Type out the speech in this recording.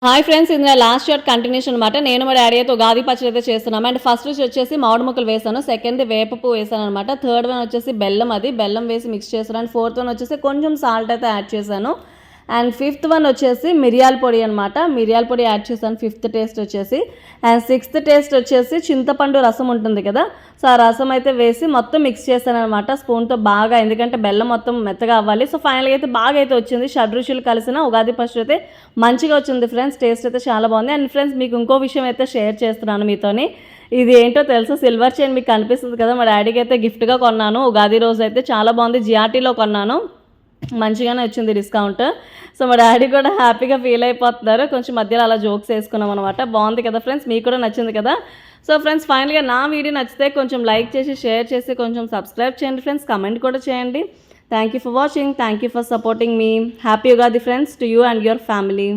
Hi friends, ఇందులో last shot continuation అనమాట. నేను మా డాడీ అయితే ఉగాది పచ్చడి అయితే చేస్తున్నాము. అండ్ ఫస్ట్ వచ్చేసి మామిడి ముక్కలు వేసాను, సెకండ్ వేప పువ్వు వేసాను అనమాట, థర్డ్ వన్ వచ్చేసి బెల్లం వేసి మిక్స్ చేశాను, అండ్ ఫోర్త్ వన్ వచ్చేసి కొంచెం సాల్ట్ అయితే యాడ్ చేశాను, అండ్ ఫిఫ్త్ వన్ వచ్చేసి మిరియాల పొడి అనమాట. మిరియాల పొడి యాడ్ చేశాను ఫిఫ్త్ టేస్ట్ వచ్చేసి. అండ్ సిక్స్త్ టేస్ట్ వచ్చేసి చింతపండు రసం ఉంటుంది కదా, సో ఆ రసం అయితే వేసి మొత్తం మిక్స్ చేశాను అనమాట స్పూన్తో బాగా, ఎందుకంటే బెల్లం మొత్తం మెత్తగా అవ్వాలి. సో ఫైనల్గా అయితే బాగా అయితే వచ్చింది, షడ్రుచులు కలిసిన ఉగాది పచ్చడి అయితే మంచిగా వచ్చింది ఫ్రెండ్స్. టేస్ట్ అయితే చాలా బాగుంది. అండ్ ఫ్రెండ్స్, మీకు ఇంకో విషయం అయితే షేర్ చేస్తున్నాను మీతోని. ఇది ఏంటో తెలుసు, సిల్వర్ చైన్ మీకు కనిపిస్తుంది కదా, మా డాడీకి అయితే గిఫ్ట్గా కొన్నాను ఉగాది రోజు అయితే. చాలా బాగుంది, జిఆర్టీలో కొన్నాను, మంచిగానే వచ్చింది డిస్కౌంట్. సో మా డాడీ కూడా హ్యాపీగా ఫీల్ అయిపోతున్నారు. కొంచెం మధ్యలో అలా జోక్స్ వేసుకున్నాం అనమాట. బాగుంది కదా ఫ్రెండ్స్, మీకు కూడా నచ్చింది కదా. సో ఫ్రెండ్స్, ఫైనల్గా నా వీడియో నచ్చితే కొంచెం లైక్ చేసి షేర్ చేసి కొంచెం సబ్స్క్రైబ్ చేయండి ఫ్రెండ్స్, కమెంట్ కూడా చేయండి. Thank you for watching, thank you for supporting me. Happy Ugadi friends to you and your family.